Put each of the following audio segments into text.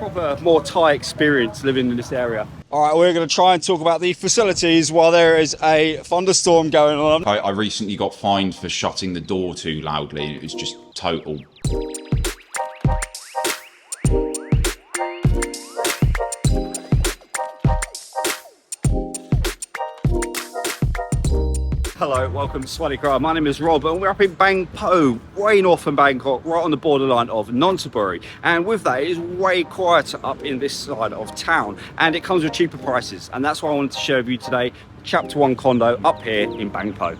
proper more Thai experience living in this area. All right, we're going to try and talk about the facilities while there is a thunderstorm going on. I recently got fined for shutting the door too loudly. It was just total. Hello, welcome to Swaddy Cry. My name is Rob and we're up in Bang Pho, way north from Bangkok, right on the borderline of Nonthaburi. And with that, it is way quieter up in this side of town and it comes with cheaper prices. And that's why I wanted to share with you today, Chapter 1 condo up here in Bang Pho.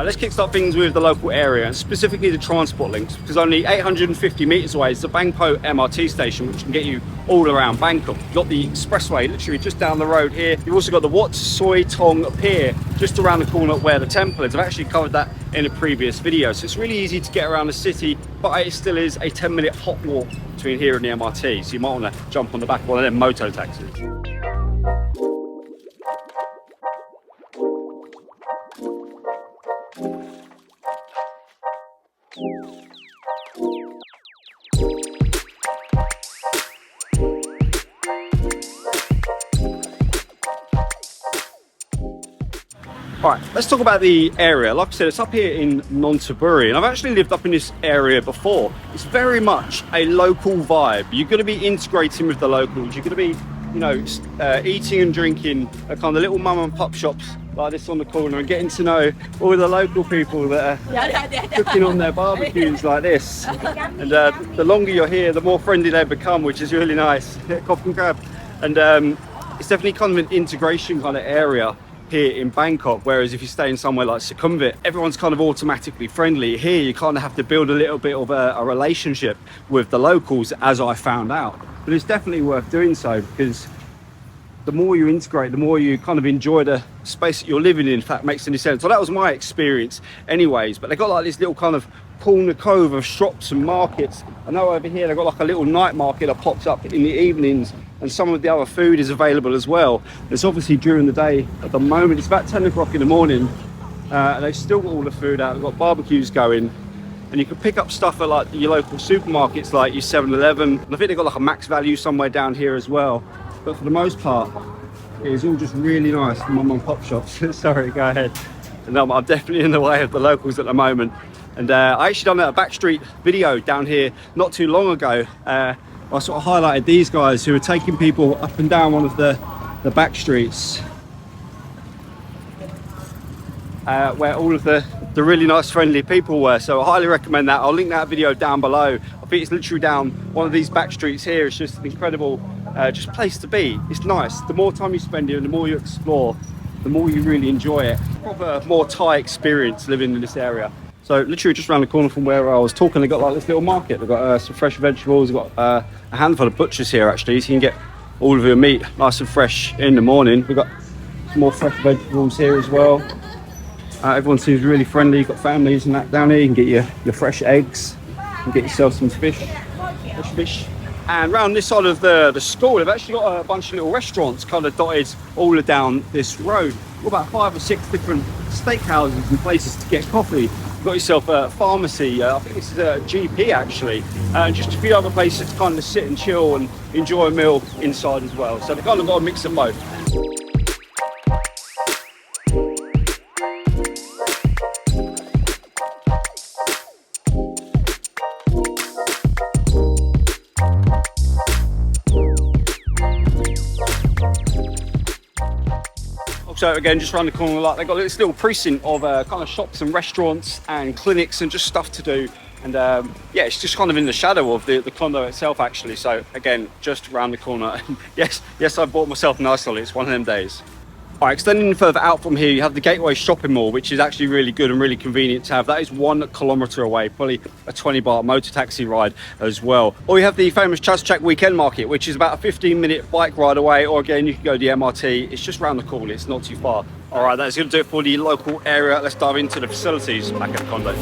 Let's kickstart things with the local area and specifically the transport links, because only 850 meters away is the Bang Pho MRT station, which can get you all around Bangkok. You've got the expressway literally just down the road here. You've also got the Wat Soi Tong Pier just around the corner where the temple is. I've actually covered that in a previous video, so it's really easy to get around the city, but it still is a 10-minute hot walk between here and the MRT, so you might want to jump on the back of one of them moto taxis. Alright, let's talk about the area. Like I said, it's up here in Nonthaburi, and I've actually lived up in this area before. It's very much a local vibe. You're going to be integrating with the locals. You're going to be, you know, eating and drinking at kind of little mum and pop shops like this on the corner and getting to know all the local people that are cooking on their barbecues like this. And the longer you're here, the more friendly they become, which is really nice. Cough and grab. And it's definitely kind of an integration kind of area here in Bangkok, whereas if you stay in somewhere like Sukhumvit, everyone's kind of automatically friendly. Here you kind of have to build a little bit of a relationship with the locals, as I found out. But it's definitely worth doing so, because the more you integrate, the more you kind of enjoy the space that you're living in, if that makes any sense. Well, that was my experience anyways. But they got like this little kind of corner cove of shops and markets. I know over here they've got like a little night market that pops up in the evenings, and some of the other food is available as well. It's obviously during the day. At the moment it's about 10 o'clock in the morning, and they've still got all the food out. They've got barbecues going, and you can pick up stuff at like your local supermarkets like your 7-Eleven. I think they've got like a max value somewhere down here as well, but for the most part it's all just really nice mum and pop shops. Sorry, go ahead. And I'm definitely in the way of the locals at the moment. And I actually done a backstreet video down here not too long ago. I sort of highlighted these guys who are taking people up and down one of the back streets, where all of the really nice friendly people were. So I highly recommend that. I'll link that video down below. I think it's literally down one of these back streets here. It's just an incredible just place to be. It's nice. The more time you spend here and the more you explore, the more you really enjoy it. Proper more Thai experience living in this area. So literally just around the corner from where I was talking, they've got like this little market. They've got some fresh vegetables. They've got a handful of butchers here actually, so you can get all of your meat nice and fresh in the morning. We've got some more fresh vegetables here as well. Everyone seems really friendly. You've got families and that down here. You can get your fresh eggs. You can get yourself some fish. And around this side of the school, they've actually got a bunch of little restaurants kind of dotted all down this road. Got about 5 or 6 different steakhouses and places to get coffee. You've got yourself a pharmacy, I think this is a GP actually, and just a few other places to kind of sit and chill and enjoy a meal inside as well. So they've kind of got a mix of both. So again, just around the corner, like they've got this little precinct of kind of shops and restaurants and clinics and just stuff to do. And yeah, it's just kind of in the shadow of the condo itself actually. So again, just around the corner. yes, I bought myself a nice Ollie. It's one of them days. All right, extending further out from here, you have the Gateway Shopping Mall, which is actually really good and really convenient to have. That is 1 kilometre away, probably a 20 baht motor taxi ride as well. Or you have the famous Chatuchak Weekend Market, which is about a 15-minute bike ride away, or again, you can go to the MRT. It's just round the corner, it's not too far. All right, that's going to do it for the local area. Let's dive into the facilities back at the condo.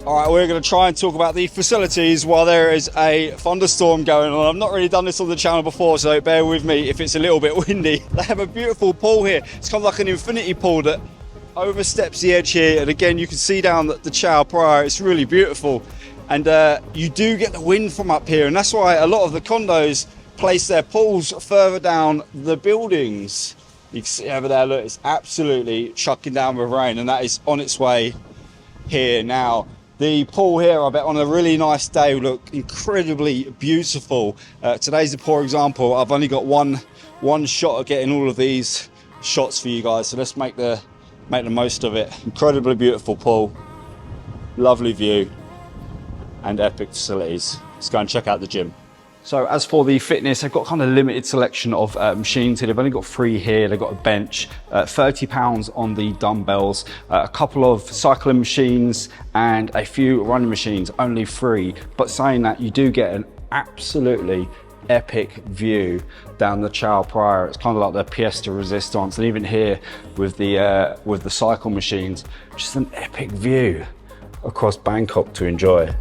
All right, we're going to try and talk about the facilities while there is a thunderstorm going on. I've not really done this on the channel before, so bear with me if it's a little bit windy. They have a beautiful pool here. It's kind of like an infinity pool that oversteps the edge here. And again, you can see down the Chao Phraya. It's really beautiful. And you do get the wind from up here. And that's why a lot of the condos place their pools further down the buildings. You can see over there, look, it's absolutely chucking down with rain. And that is on its way here now. The pool here, I bet on a really nice day, will look incredibly beautiful. Today's a poor example. I've only got one shot at getting all of these shots for you guys, so let's make the most of it. Incredibly beautiful pool, lovely view, and epic facilities. Let's go and check out the gym. So as for the fitness, they've got kind of limited selection of machines here. They've only got 3 here. They've got a bench, £30 on the dumbbells, a couple of cycling machines and a few running machines, only 3. But saying that, you do get an absolutely epic view down the Chao Phraya. It's kind of like the pièce de résistance. And even here with the cycle machines, just an epic view across Bangkok to enjoy.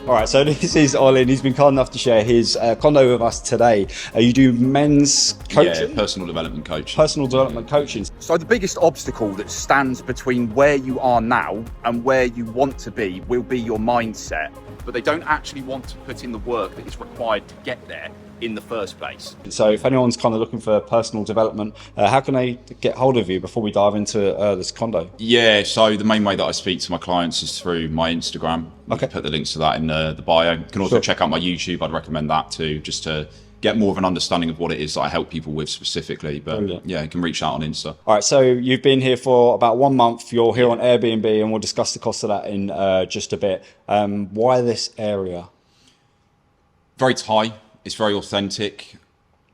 All right, so this is Ollie, and he's been kind enough to share his condo with us today. You do men's coaching? Yeah, personal development coaching. Personal development coaching. So the biggest obstacle that stands between where you are now and where you want to be will be your mindset. But they don't actually want to put in the work that is required to get there in the first place. So if anyone's kind of looking for personal development, how can they get hold of you before we dive into this condo? Yeah, so the main way that I speak to my clients is through my Instagram. Okay. Put the links to that in the bio. You can also check out my YouTube. I'd recommend that too, just to get more of an understanding of what it is that I help people with specifically. But brilliant. Yeah, you can reach out on Insta. All right, so you've been here for about 1 month. You're here on Airbnb, and we'll discuss the cost of that in just a bit. Why this area? Very Thai. It's very authentic.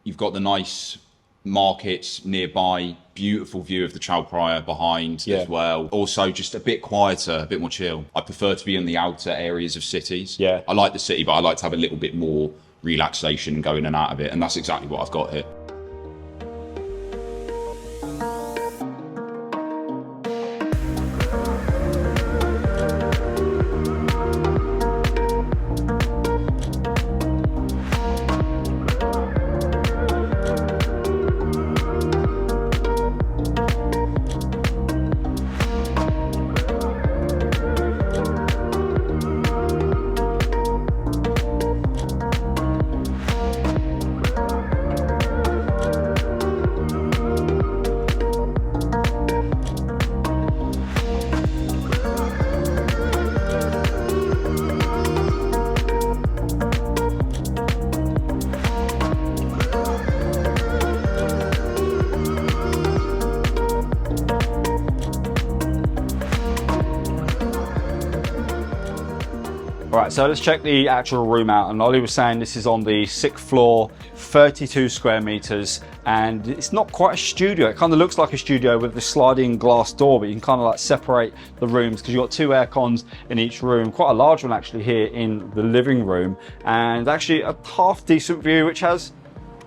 You've got the nice markets nearby, beautiful view of the Chao Phraya behind as well. Also just a bit quieter, a bit more chill. I prefer to be in the outer areas of cities. Yeah. I like the city, but I like to have a little bit more relaxation and go in and out of it. And that's exactly what I've got here. Right, so let's check the actual room out. And Ollie was saying this is on the 6th floor, 32 square meters, and it's not quite a studio. It kind of looks like a studio with the sliding glass door, but you can kind of like separate the rooms because you've got 2 air cons in each room. Quite a large one actually here in the living room, and actually a half decent view which has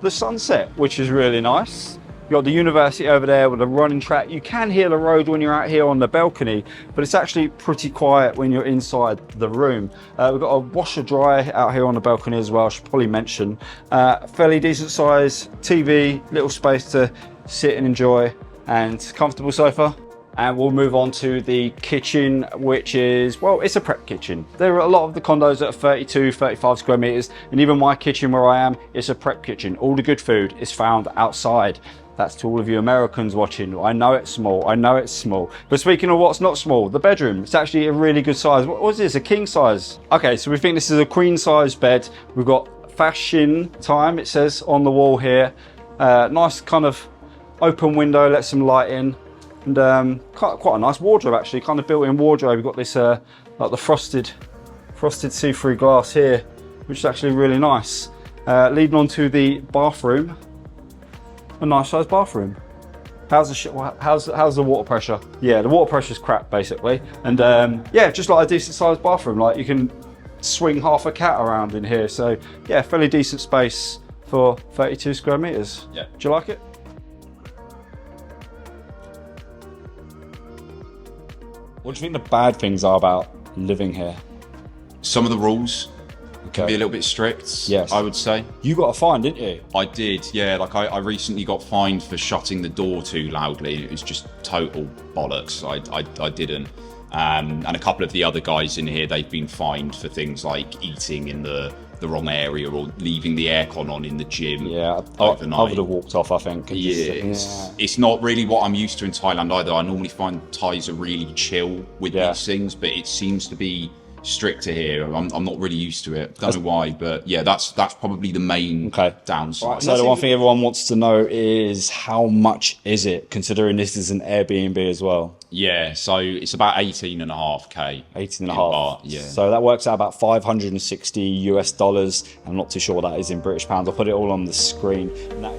the sunset, which is really nice. You've got the university over there with a running track. You can hear the road when you're out here on the balcony, but it's actually pretty quiet when you're inside the room. We've got a washer dryer out here on the balcony as well, I should probably mention. Fairly decent size TV, little space to sit and enjoy, and comfortable sofa and we'll move on to the kitchen, which is, well, it's a prep kitchen. There are a lot of the condos that are 32, 35 square meters, and even my kitchen where I am, it's a prep kitchen. All the good food is found outside. That's to all of you Americans watching. I know it's small, I know it's small. But speaking of what's not small, the bedroom, it's actually a really good size. What was this, a king size? Okay, so we think this is a queen size bed. We've got fashion time, it says on the wall here. Nice kind of open window, let some light in. And quite a nice wardrobe actually, kind of built-in wardrobe. We've got this like the frosted see-through glass here, which is actually really nice. Leading on to the bathroom. A nice sized bathroom. How's the water pressure? Yeah, the water pressure's crap basically. And yeah, just like a decent sized bathroom. Like you can swing half a cat around in here. So yeah, fairly decent space for 32 square meters. Yeah. Do you like it? What do you think the bad things are about living here? Some of the rules can be a little bit strict, yes, I would say. You got a fine, didn't you? I did, yeah. Like I recently got fined for shutting the door too loudly. It was just total bollocks. I didn't. And a couple of the other guys in here, they've been fined for things like eating in the wrong area or leaving the aircon on in the gym. Yeah, overnight. I would have walked off, I think. Yeah, it's not really what I'm used to in Thailand either. I normally find Thais are really chill with these things, but it seems to be stricter here. I'm not really used to it. Don't know why, but yeah, that's probably the main downside. Right, so the one thing everyone wants to know is how much is it, considering this is an Airbnb as well? Yeah, so it's about 18.5k. 18.5. Yeah. So that works out about $560 US. I'm not too sure what that is in British pounds. I'll put it all on the screen. And that